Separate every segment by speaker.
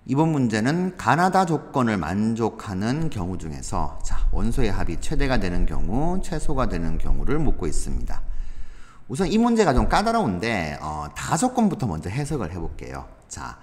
Speaker 1: 이번 문제는 가나다 조건을 만족하는 경우 중에서 원소의 합이 최대가 되는 경우, 최소가 되는 경우를 묻고 있습니다. 우선 이 문제가 좀 까다로운데 다조건부터 먼저 해석을 해볼게요. 자,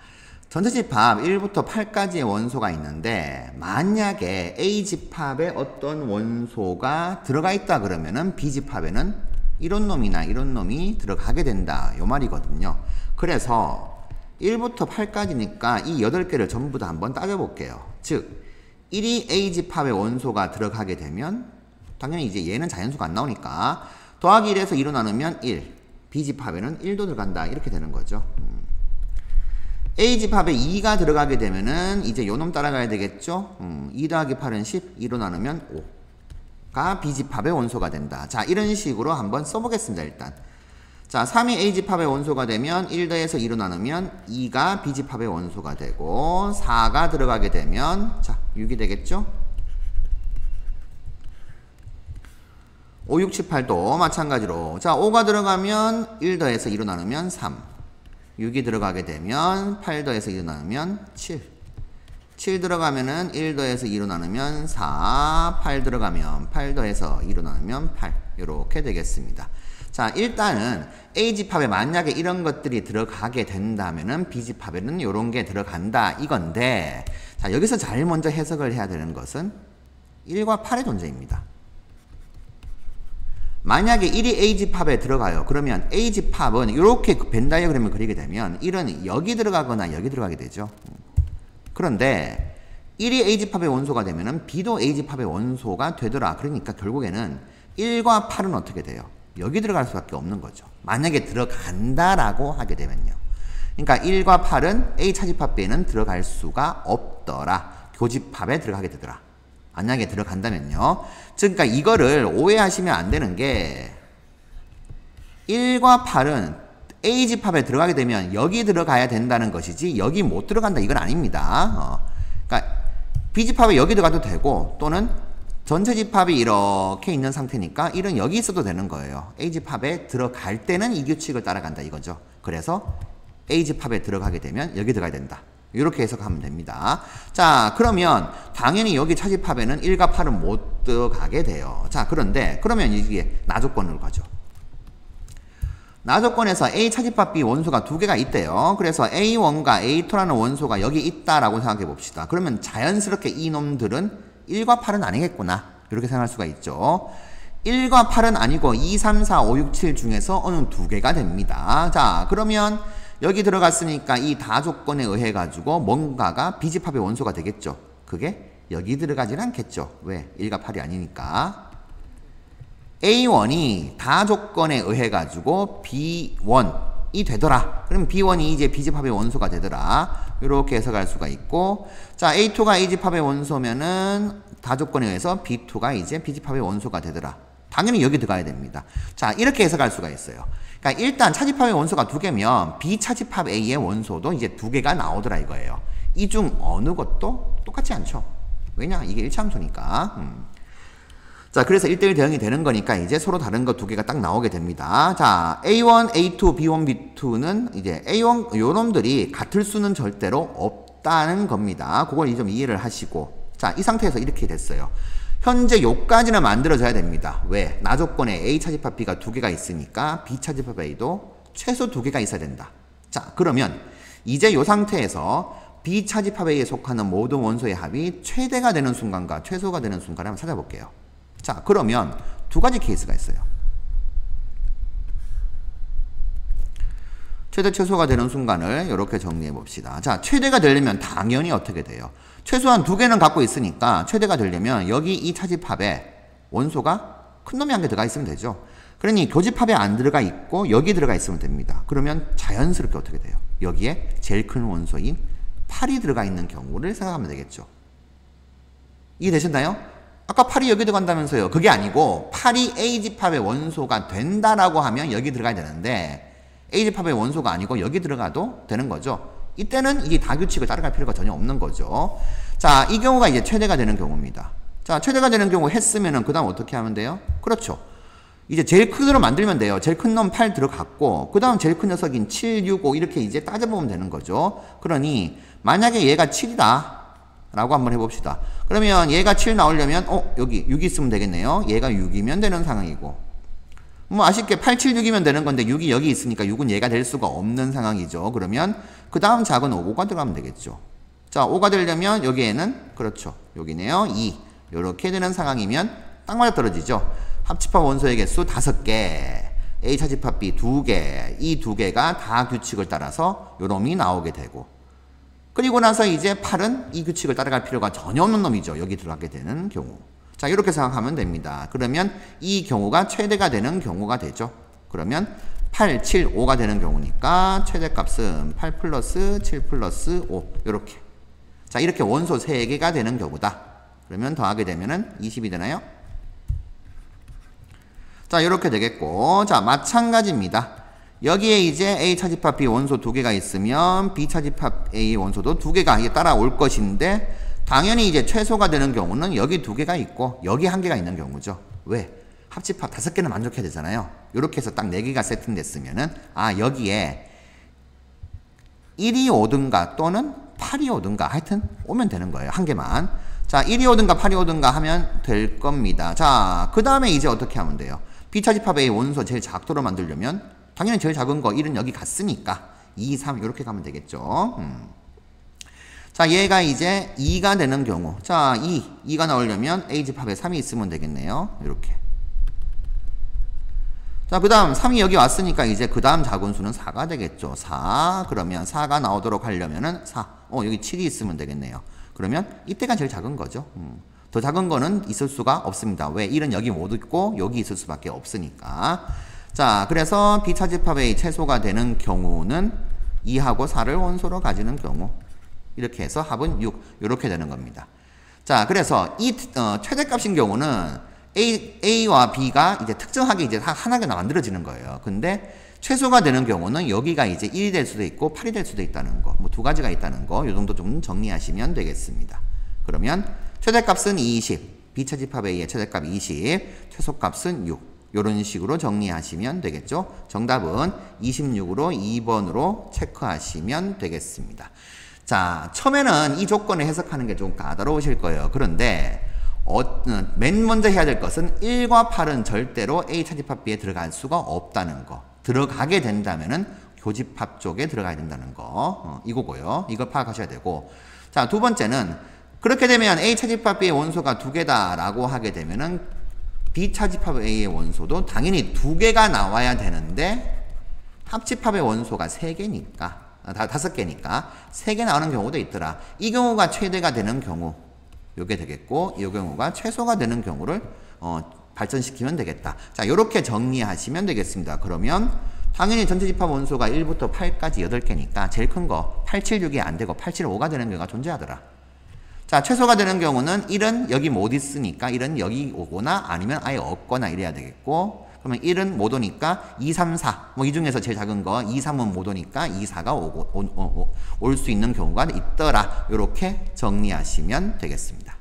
Speaker 1: 전체집합 1부터 8까지의 원소가 있는데 만약에 A집합에 어떤 원소가 들어가 있다 그러면은 B집합에는 이런 놈이나 이런 놈이 들어가게 된다 요 말이거든요. 그래서 1부터 8까지니까 이 8개를 전부 다 한번 따져볼게요. 즉 1이 A집합의 원소가 들어가게 되면 당연히 이제 얘는 자연수가 안 나오니까 더하기 1에서 2로 나누면 1, B집합에는 1도 들어간다 이렇게 되는 거죠. A집합에 2가 들어가게 되면은 이제 요놈 따라가야 되겠죠. 2 더하기 8은 10, 2로 나누면 5가 B집합의 원소가 된다. 자, 이런 식으로 한번 써보겠습니다. 일단 자, 3이 A집합의 원소가 되면 1 더해서 2로 나누면 2가 B집합의 원소가 되고 4가 들어가게 되면 자 6이 되겠죠. 5, 6, 7, 8도 마찬가지로 자 5가 들어가면 1 더해서 2로 나누면 3 6이 들어가게 되면 8 더해서 2로 나누면 7 들어가면은 1 더해서 2로 나누면 4 8 들어가면 8 더해서 2로 나누면 8 이렇게 되겠습니다. 자, 일단은 A집합에 만약에 이런 것들이 들어가게 된다면은 B집합에는 이런 게 들어간다 이건데 자, 여기서 잘 먼저 해석을 해야 되는 것은 1과 8의 존재입니다. 만약에 1이 A집합에 들어가요. 그러면 A집합은 이렇게 벤 다이어그램을 그리게 되면 1은 여기 들어가거나 여기 들어가게 되죠. 그런데 1이 A집합의 원소가 되면은 B도 A집합의 원소가 되더라. 그러니까 결국에는 1과 8은 어떻게 돼요? 여기 들어갈 수밖에 없는 거죠. 만약에 들어간다라고 하게 되면요. 그러니까 1과 8은 A 차집합 B에는 들어갈 수가 없더라. 교집합에 들어가게 되더라. 만약에 들어간다면요. 즉, 그러니까 이거를 오해하시면 안 되는 게 1과 8은 A집합에 들어가게 되면 여기 들어가야 된다는 것이지 여기 못 들어간다 이건 아닙니다. 그러니까 B집합에 여기 들어가도 되고 또는 전체 집합이 이렇게 있는 상태니까 1은 여기 있어도 되는 거예요. A집합에 들어갈 때는 이 규칙을 따라간다 이거죠. 그래서 A집합에 들어가게 되면 여기 들어가야 된다. 이렇게 해석하면 됩니다. 자, 그러면 당연히 여기 차집합에는 1과 8은 못 들어가게 돼요. 자, 그런데 그러면 이게 나조건으로 가죠. 나조건에서 A 차집합 B 원소가 두 개가 있대요. 그래서 A1과 A2라는 원소가 여기 있다라고 생각해 봅시다. 그러면 자연스럽게 이 놈들은 1과 8은 아니겠구나. 이렇게 생각할 수가 있죠. 1과 8은 아니고 2, 3, 4, 5, 6, 7 중에서 어느 두 개가 됩니다. 자, 그러면 여기 들어갔으니까 이 다조건에 의해 가지고 뭔가가 B집합의 원소가 되겠죠. 그게 여기 들어가진 않겠죠. 왜? 1과 8이 아니니까. A1이 다조건에 의해 가지고 B1이 되더라. 그럼 B1이 이제 B집합의 원소가 되더라. 이렇게 해석할 수가 있고, 자, A2가 A집합의 원소면은 다조건에 의해서 B2가 이제 B집합의 원소가 되더라. 당연히 여기 들어가야 됩니다. 자, 이렇게 해석할 수가 있어요. 그러니까 일단 차집합의 원소가 두 개면 B차집합 A의 원소도 이제 두 개가 나오더라 이거예요. 이 중 어느 것도 똑같지 않죠. 왜냐? 이게 일차함수니까. 자, 그래서 1대1 대응이 되는 거니까 이제 서로 다른 거 두 개가 딱 나오게 됩니다. 자, A1, A2, B1, B2는 이제 A1, 요놈들이 같을 수는 절대로 없다는 겁니다. 그걸 좀 이해를 하시고. 자, 이 상태에서 이렇게 됐어요. 현재 요까지는 만들어져야 됩니다. 왜? 나조건에 A 차집합 B가 두 개가 있으니까 B 차집합 A도 최소 두 개가 있어야 된다. 자, 그러면 이제 요 상태에서 B 차집합 A에 속하는 모든 원소의 합이 최대가 되는 순간과 최소가 되는 순간을 한번 찾아볼게요. 자, 그러면 두 가지 케이스가 있어요. 최대 최소가 되는 순간을 이렇게 정리해 봅시다. 자, 최대가 되려면 당연히 어떻게 돼요? 최소한 두 개는 갖고 있으니까 최대가 되려면 여기 이 차집합에 원소가 큰 놈이 한 개 들어가 있으면 되죠. 그러니 교집합에 안 들어가 있고 여기 들어가 있으면 됩니다. 그러면 자연스럽게 어떻게 돼요? 여기에 제일 큰 원소인 8이 들어가 있는 경우를 생각하면 되겠죠. 이해되셨나요? 아까 8이 여기 들어간다면서요. 그게 아니고 8이 A집합의 원소가 된다라고 하면 여기 들어가야 되는데 A집합의 원소가 아니고 여기 들어가도 되는 거죠. 이때는 이 다규칙을 따라갈 필요가 전혀 없는 거죠. 자, 이 경우가 이제 최대가 되는 경우입니다. 자, 최대가 되는 경우 했으면은 그 다음 어떻게 하면 돼요? 그렇죠. 이제 제일 큰으로 만들면 돼요. 제일 큰 놈 8 들어갔고 그 다음 제일 큰 녀석인 7, 6, 5 이렇게 이제 따져보면 되는 거죠. 그러니 만약에 얘가 7이다 라고 한번 해봅시다. 그러면 얘가 7 나오려면 여기 6이 있으면 되겠네요. 얘가 6이면 되는 상황이고 뭐 아쉽게 8, 7, 6이면 되는 건데 6이 여기 있으니까 6은 얘가 될 수가 없는 상황이죠. 그러면 그 다음 작은 5가 들어가면 되겠죠. 자, 5가 되려면 여기에는 그렇죠. 여기네요. 2 이렇게 되는 상황이면 딱 맞아 떨어지죠. 합집합 원소의 개수 5개, A 차집합 B 2개, 이 2개가 다 규칙을 따라서 요 놈이 나오게 되고 그리고 나서 이제 8은 이 규칙을 따라갈 필요가 전혀 없는 놈이죠. 여기 들어가게 되는 경우. 자, 이렇게 생각하면 됩니다. 그러면 이 경우가 최대가 되는 경우가 되죠. 그러면 8, 7, 5가 되는 경우니까 최대값은 8 플러스 7 플러스 5 이렇게. 자, 이렇게 원소 3개가 되는 경우다. 그러면 더하게 되면은 20이 되나요? 자, 이렇게 되겠고 자, 마찬가지입니다. 여기에 이제 A 차집합 B 원소 2개가 있으면 B 차집합 A 원소도 2개가 따라올 것인데 당연히 이제 최소가 되는 경우는 여기 2개가 있고 여기 1개가 있는 경우죠. 왜? 합집합 5개는 만족해야 되잖아요. 이렇게 해서 딱 4개가 세팅됐으면은 여기에 1이 오든가 또는 8이 오든가 하여튼 오면 되는 거예요. 1개만. 자, 1이 오든가 8이 오든가 하면 될 겁니다. 자, 그 다음에 이제 어떻게 하면 돼요? B 차집합 A 원소 제일 작도로 만들려면 당연히 제일 작은 거 1은 여기 갔으니까 2, 3 이렇게 가면 되겠죠. 자, 얘가 이제 2가 되는 경우. 자, 2가 나오려면 A집합에 3이 있으면 되겠네요. 이렇게. 자, 그 다음 3이 여기 왔으니까 이제 그 다음 작은 수는 4가 되겠죠. 4. 그러면 4가 나오도록 하려면은 4. 여기 7이 있으면 되겠네요. 그러면 이때가 제일 작은 거죠. 더 작은 거는 있을 수가 없습니다. 왜? 1은 여기 못 있고 여기 있을 수밖에 없으니까. 자, 그래서 B 차집합의 최소가 되는 경우는 2하고 4를 원소로 가지는 경우. 이렇게 해서 합은 6. 이렇게 되는 겁니다. 자, 그래서 이 최대값인 경우는 A와 B가 이제 특정하게 이제 하나가 만들어지는 거예요. 근데 최소가 되는 경우는 여기가 이제 1이 될 수도 있고 8이 될 수도 있다는 거. 뭐 2가지가 있다는 거. 요 정도 좀 정리하시면 되겠습니다. 그러면 최대값은 20. B 차집합 A의 최대값 20. 최소값은 6. 이런 식으로 정리하시면 되겠죠. 정답은 26으로 2번으로 체크하시면 되겠습니다. 자, 처음에는 이 조건을 해석하는 게 좀 까다로우실 거예요. 그런데 맨 먼저 해야 될 것은 1과 8은 절대로 A 차집합 B에 들어갈 수가 없다는 거. 들어가게 된다면은 교집합 쪽에 들어가야 된다는 거. 이거고요. 이걸 파악하셔야 되고. 자, 두 번째는 그렇게 되면 A 차집합 B의 원소가 2개다 라고 하게 되면은 B 차집합 A의 원소도 당연히 2개가 나와야 되는데 합집합의 원소가 3개니까 5개니까 3개 나오는 경우도 있더라. 이 경우가 최대가 되는 경우 요게 되겠고 이 경우가 최소가 되는 경우를 발전시키면 되겠다. 자, 요렇게 정리하시면 되겠습니다. 그러면 당연히 전체 집합 원소가 1부터 8까지 8개니까 제일 큰 거 8, 7, 6이 안 되고 8, 7, 5가 되는 경우가 존재하더라. 자, 최소가 되는 경우는 1은 여기 못 있으니까 1은 여기 오거나 아니면 아예 없거나 이래야 되겠고 그러면 1은 못 오니까 2, 3, 4 뭐 이 중에서 제일 작은 거 2, 3은 못 오니까 2, 4가 올 수 있는 경우가 있더라. 이렇게 정리하시면 되겠습니다.